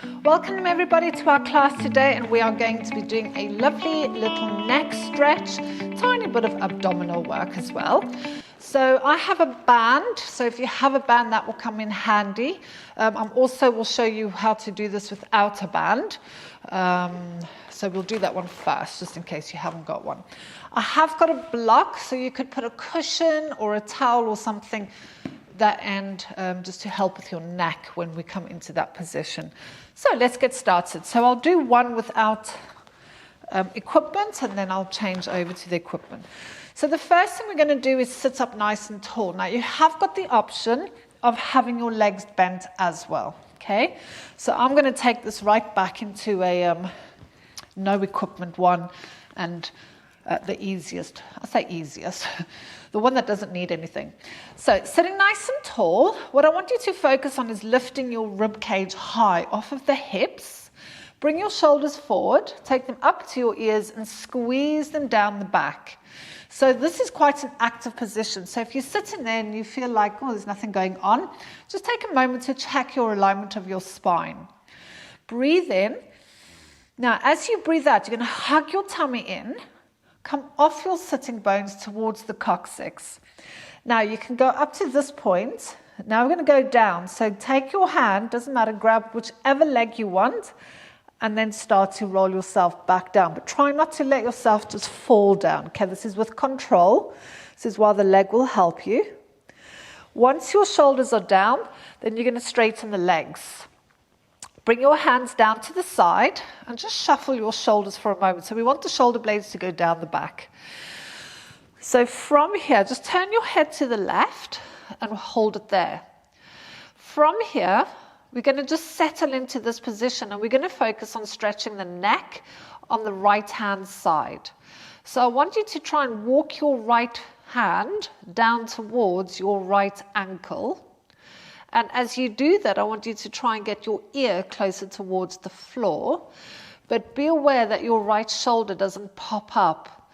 Welcome everybody to our class today, and we are going to be doing a lovely little neck stretch, tiny bit of abdominal work as well. So I have a band, so if you have a band that will come in handy. I also will show you how to do this without a band. So we'll do that one first, just in case you haven't got one. I have got a block, so you could put a cushion or a towel or something that end just to help with your neck when we come into that position. So let's get started. So I'll do one without equipment, and then I'll change over to the equipment. So the first thing we're going to do is sit up nice and tall. Now you have got the option of having your legs bent as well. Okay, so I'm going to take this right back into a no equipment one, and the easiest, I say easiest, the one that doesn't need anything. So sitting nice and tall, what I want you to focus on is lifting your rib cage high off of the hips. Bring your shoulders forward, take them up to your ears and squeeze them down the back. So this is quite an active position. So if you're sitting there and you feel like, oh, there's nothing going on, just take a moment to check your alignment of your spine. Breathe in. Now, as you breathe out, you're going to hug your tummy in. Come off your sitting bones towards the coccyx. Now you can go up to this point. Now we're going to go down. So take your hand, doesn't matter, grab whichever leg you want, and then start to roll yourself back down. But try not to let yourself just fall down. Okay, this is with control. This is while the leg will help you. Once your shoulders are down, then you're going to straighten the legs. Bring your hands down to the side and just shuffle your shoulders for a moment. So we want the shoulder blades to go down the back. So from here, just turn your head to the left and hold it there. From here, we're going to just settle into this position, and we're going to focus on stretching the neck on the right-hand side. So I want you to try and walk your right hand down towards your right ankle. And as you do that, I want you to try and get your ear closer towards the floor. But be aware that your right shoulder doesn't pop up.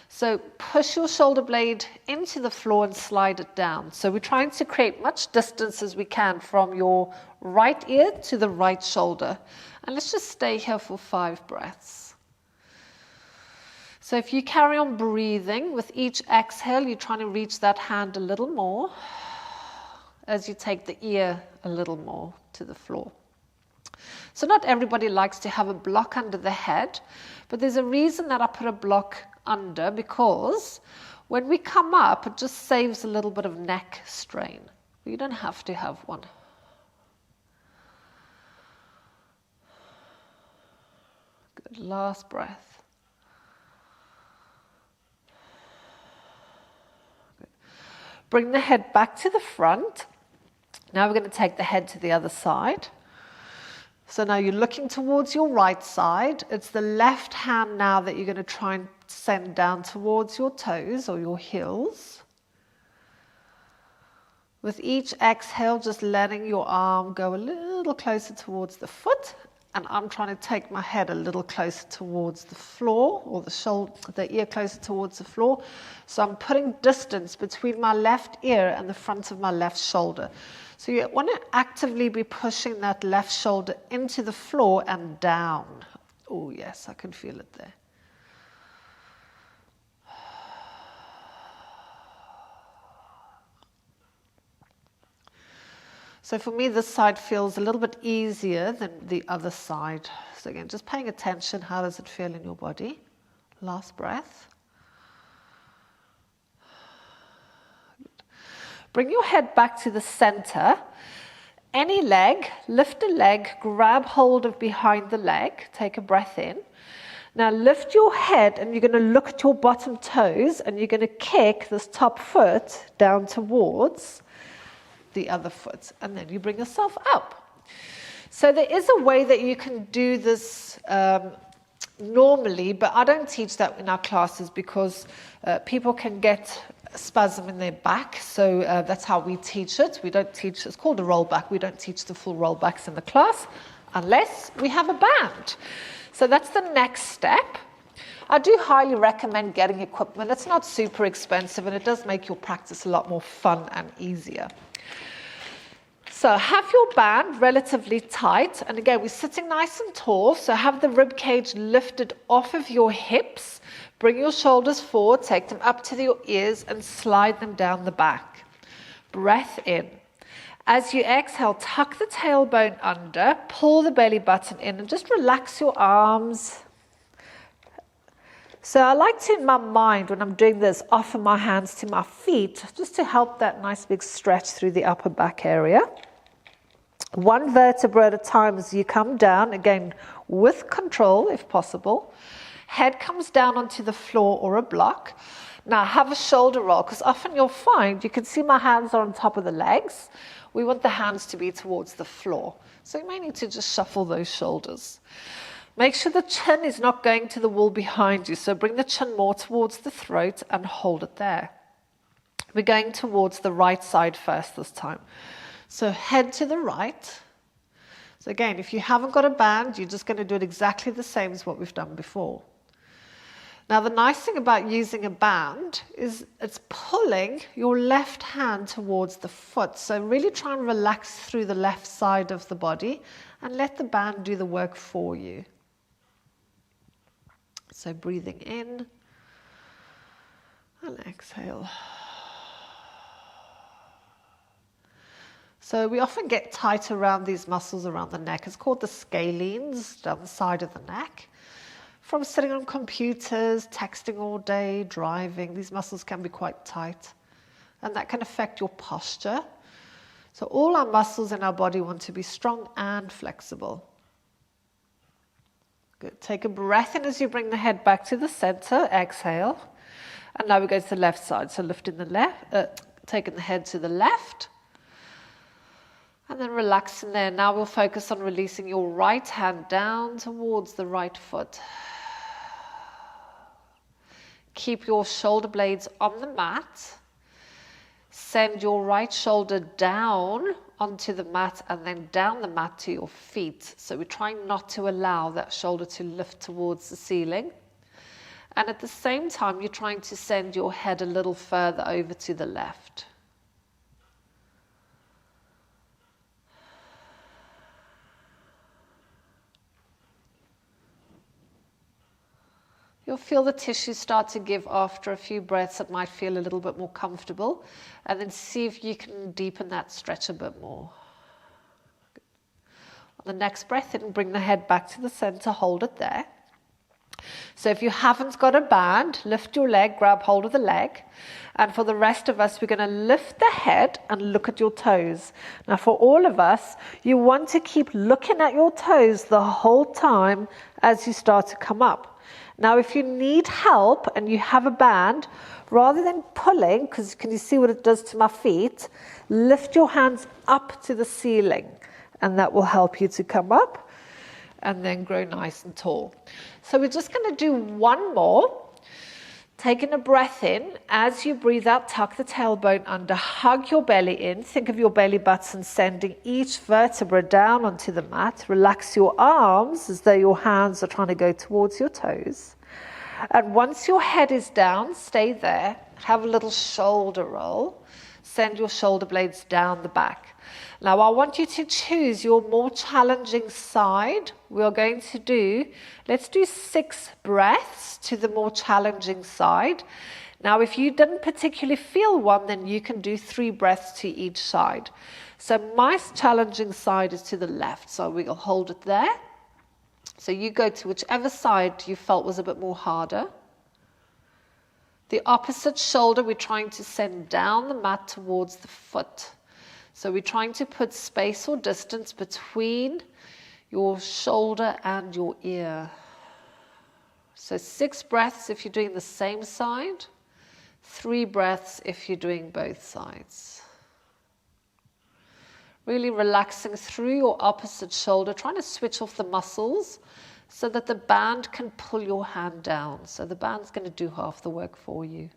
So push your shoulder blade into the floor and slide it down. So we're trying to create much distance as we can from your right ear to the right shoulder. And let's just stay here for 5 breaths. So if you carry on breathing, with each exhale, you're trying to reach that hand a little more, as you take the ear a little more to the floor. So not everybody likes to have a block under the head, but there's a reason that I put a block under, because when we come up, it just saves a little bit of neck strain. You don't have to have one. Good, last breath. Good. Bring the head back to the front. Now we're going to take the head to the other side. So now you're looking towards your right side. It's the left hand now that you're going to try and send down towards your toes or your heels. With each exhale, just letting your arm go a little closer towards the foot. And I'm trying to take my head a little closer towards the floor, or the ear closer towards the floor. So I'm putting distance between my left ear and the front of my left shoulder. So you want to actively be pushing that left shoulder into the floor and down. Oh yes, I can feel it there. So for me, this side feels a little bit easier than the other side. So again, just paying attention, how does it feel in your body? Last breath. Good. Bring your head back to the center. Any leg, lift a leg, grab hold of behind the leg, take a breath in. Now lift your head, and you're going to look at your bottom toes, and you're going to kick this top foot down towards the other foot, and then you bring yourself up. So there is a way that you can do this normally, but I don't teach that in our classes because people can get a spasm in their back. So that's how we teach it. We don't teach, it's called a rollback. We don't teach the full rollbacks in the class unless we have a band. So that's the next step. I do highly recommend getting equipment. It's not super expensive, and it does make your practice a lot more fun and easier. So have your band relatively tight, and again, we're sitting nice and tall, so have the rib cage lifted off of your hips, bring your shoulders forward, take them up to your ears, and slide them down the back. Breath in. As you exhale, tuck the tailbone under, pull the belly button in, and just relax your arms. So I like to, in my mind, when I'm doing this, offer my hands to my feet, just to help that nice big stretch through the upper back area. One vertebra at a time as you come down, again, with control, if possible. Head comes down onto the floor or a block. Now have a shoulder roll, because often you'll find, you can see my hands are on top of the legs. We want the hands to be towards the floor. So you may need to just shuffle those shoulders. Make sure the chin is not going to the wall behind you, so bring the chin more towards the throat and hold it there. We're going towards the right side first this time. So head to the right. So again, if you haven't got a band, you're just going to do it exactly the same as what we've done before. Now the nice thing about using a band is it's pulling your left hand towards the foot. So really try and relax through the left side of the body and let the band do the work for you. So breathing in and exhale. So we often get tight around these muscles around the neck. It's called the scalenes down the side of the neck. From sitting on computers, texting all day, driving, these muscles can be quite tight. And that can affect your posture. So all our muscles in our body want to be strong and flexible. Good. Take a breath in as you bring the head back to the center. Exhale. And now we go to the left side. So lifting the left, taking the head to the left. And then relaxing there. Now we'll focus on releasing your right hand down towards the right foot. Keep your shoulder blades on the mat. Send your right shoulder down onto the mat and then down the mat to your feet. So we're trying not to allow that shoulder to lift towards the ceiling. And at the same time, you're trying to send your head a little further over to the left. You'll feel the tissue start to give after a few breaths. It might feel a little bit more comfortable. And then see if you can deepen that stretch a bit more. On the next breath in, bring the head back to the center, hold it there. So if you haven't got a band, lift your leg, grab hold of the leg. And for the rest of us, we're going to lift the head and look at your toes. Now for all of us, you want to keep looking at your toes the whole time as you start to come up. Now, if you need help and you have a band, rather than pulling, because can you see what it does to my feet, lift your hands up to the ceiling, and that will help you to come up and then grow nice and tall. So we're just going to do one more. Taking a breath in, as you breathe out, tuck the tailbone under, hug your belly in. Think of your belly button sending each vertebra down onto the mat. Relax your arms as though your hands are trying to go towards your toes. And once your head is down, stay there. Have a little shoulder roll. Send your shoulder blades down the back. Now I want you to choose your more challenging side. We are going to do, let's do 6 breaths to the more challenging side. Now if you didn't particularly feel one, then you can do 3 breaths to each side. So my challenging side is to the left, so we'll hold it there. So you go to whichever side you felt was a bit more harder. The opposite shoulder we're trying to send down the mat towards the foot. So we're trying to put space or distance between your shoulder and your ear. So 6 breaths if you're doing the same side, 3 breaths if you're doing both sides. Really relaxing through your opposite shoulder, trying to switch off the muscles so that the band can pull your hand down. So the band's going to do half the work for you.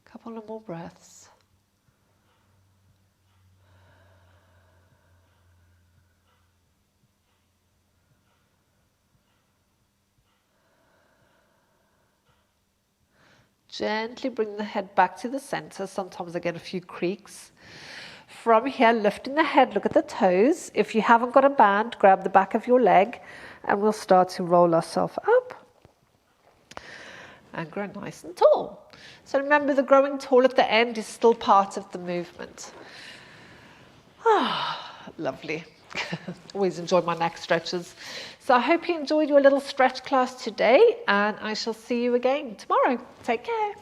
Couple of more breaths. Gently bring the head back to the center. Sometimes I get a few creaks. From here, lifting the head, look at the toes. If you haven't got a band, grab the back of your leg and we'll start to roll ourselves up and grow nice and tall. So remember, the growing tall at the end is still part of the movement. Ah, lovely. Always enjoy my neck stretches. So I hope you enjoyed your little stretch class today, and I shall see you again tomorrow. Take care.